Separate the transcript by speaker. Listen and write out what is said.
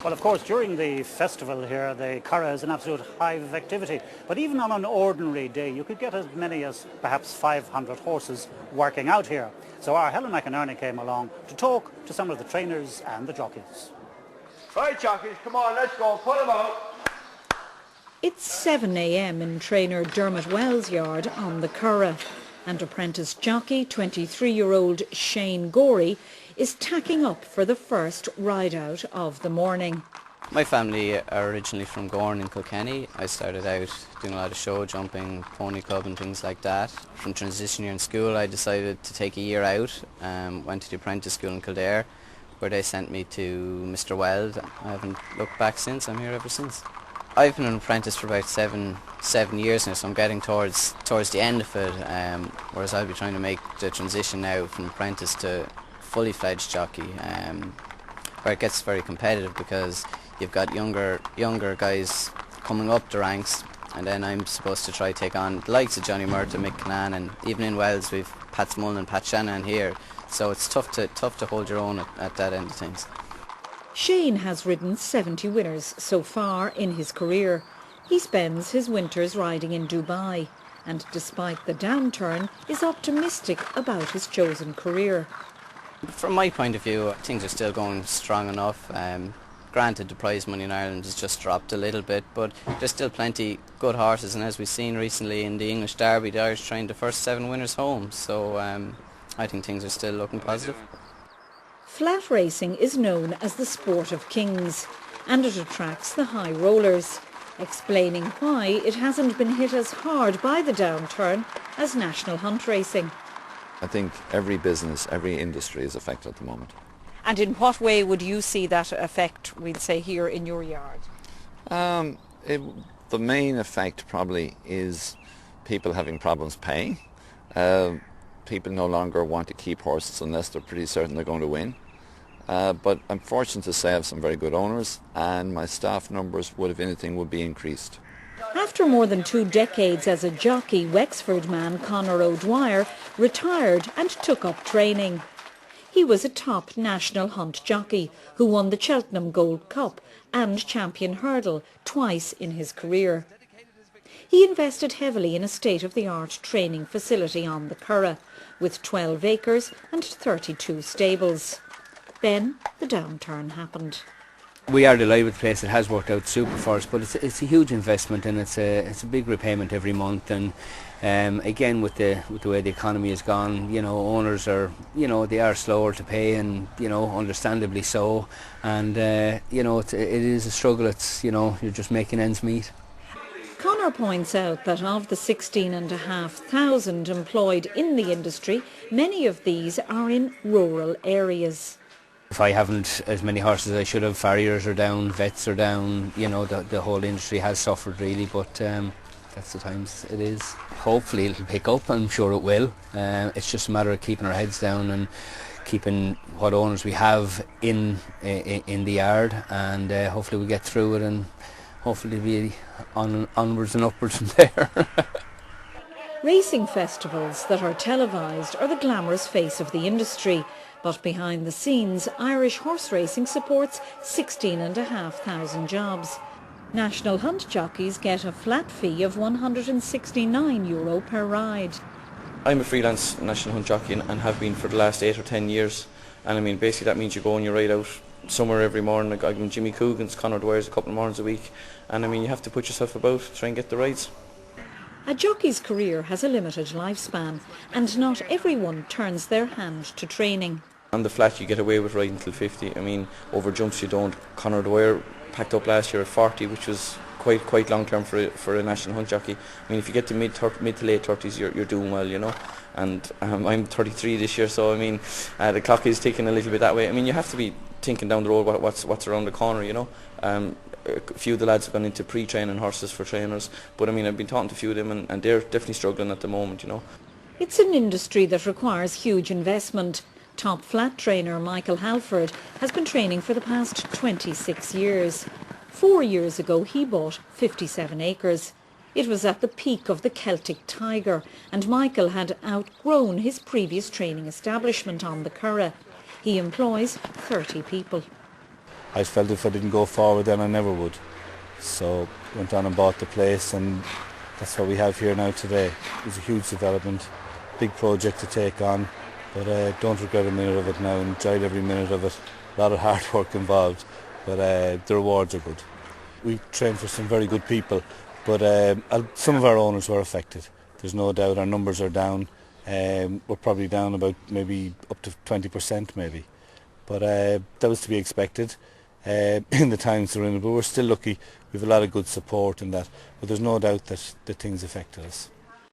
Speaker 1: Well, of course, during the festival here, the Curragh is an absolute hive of activity. But even on an ordinary day, you could get as many as perhaps 500 horses working out here. So our Helen McInerney came along to talk to some of the trainers and the jockeys.
Speaker 2: Right, jockeys, come on, let's go, put them out.
Speaker 3: It's 7 a.m. in trainer Dermot Wells' yard on the Curragh, and apprentice jockey 23-year-old Shane Gorey is tacking up for the first ride out of the morning.
Speaker 4: My family are originally from Gorn in Kilkenny. I started out doing a lot of show jumping, pony club and things like that. From transition year in school I decided to take a year out, went to the apprentice school in Kildare where they sent me to Mr. Weld. I haven't looked back since, I'm here ever since. I've been an apprentice for about seven years now, so I'm getting towards the end of it, whereas I'll be trying to make the transition now from apprentice to fully fledged jockey, where it gets very competitive because you've got younger guys coming up the ranks, and then I'm supposed to try take on the likes of Johnny Murtagh, Mick Cannan, and even in Wales we've Pat Smullen and Pat Shanahan here, so it's tough to hold your own at that end of things.
Speaker 3: Shane has ridden 70 winners so far in his career. He spends his winters riding in Dubai, and despite the downturn is optimistic about his chosen career.
Speaker 4: From my point of view, things are still going strong enough. Granted, the prize money in Ireland has just dropped a little bit, but there's still plenty good horses, and as we've seen recently in the English Derby, the Irish trained the first 7 winners home, so I think things are still looking positive.
Speaker 3: Flat racing is known as the sport of kings, and it attracts the high rollers, explaining why it hasn't been hit as hard by the downturn as national hunt racing.
Speaker 5: I think every business, every industry is affected at the moment.
Speaker 3: And in what way would you see that effect, we'd say, here in your yard?
Speaker 5: The main effect probably is people having problems paying. People no longer want to keep horses unless they're pretty certain they're going to win. But I'm fortunate to say I have some very good owners, and my staff numbers would, if anything, would be increased.
Speaker 3: After more than 2 decades as a jockey, Wexford man Conor O Dwyer retired and took up training. He was a top national hunt jockey who won the Cheltenham Gold Cup and Champion Hurdle twice in his career. He invested heavily in a state-of-the-art training facility on the Curragh, with 12 acres and 32 stables. Then the downturn happened.
Speaker 6: We are delighted with the place. It has worked out super for us, but it's a huge investment, and it's a big repayment every month. And again, with the way the economy has gone, owners are, they are slower to pay, and understandably so. And it is a struggle. It's you're just making ends meet.
Speaker 3: Conor points out that of the 16,500 employed in the industry, many of these are in rural areas.
Speaker 6: If I haven't as many horses as I should have, farriers are down, vets are down, the whole industry has suffered really, but that's the times it is. Hopefully it'll pick up, I'm sure it will. It's just a matter of keeping our heads down and keeping what owners we have in the yard, and hopefully we'll get through it, and hopefully be onwards and upwards from there.
Speaker 3: Racing festivals that are televised are the glamorous face of the industry. But behind the scenes, Irish horse racing supports 16,500 jobs. National hunt jockeys get a flat fee of €169 per ride.
Speaker 7: I'm a freelance national hunt jockey and have been for the last 8 or 10 years. And I mean, basically that means you go and you ride out somewhere every morning. Like I'm Jimmy Coogan's, Conor O Dwyer's a couple of mornings a week. And I mean, you have to put yourself about to try and get the rides.
Speaker 3: A jockey's career has a limited lifespan, and not everyone turns their hand to training.
Speaker 7: On the flat you get away with riding till 50. I mean, over jumps you don't. Conor O Dwyer packed up last year at 40, which was quite long term for a national hunt jockey. I mean, if you get to mid to late 30s, you're doing well, And I'm 33 this year, so I mean, the clock is ticking a little bit that way. I mean, you have to be thinking down the road what's around the corner, A few of the lads have gone into pre-training horses for trainers, but I mean, I've been talking to a few of them, and they're definitely struggling at the moment,
Speaker 3: It's an industry that requires huge investment. Top flat trainer Michael Halford has been training for the past 26 years. 4 years ago he bought 57 acres. It was at the peak of the Celtic Tiger, and Michael had outgrown his previous training establishment on the Curragh. He employs 30 people.
Speaker 8: I felt if I didn't go forward then I never would. So went on and bought the place, and that's what we have here now today. It was a huge development, big project to take on, but don't regret a minute of it now. Enjoyed every minute of it. A lot of hard work involved, but the rewards are good. We trained for some very good people, but some of our owners were affected. There's no doubt our numbers are down. We're probably down about maybe up to 20% maybe, but that was to be expected in the times we're in. But we're still lucky. We have a lot of good support in that, but there's no doubt that the things affected us.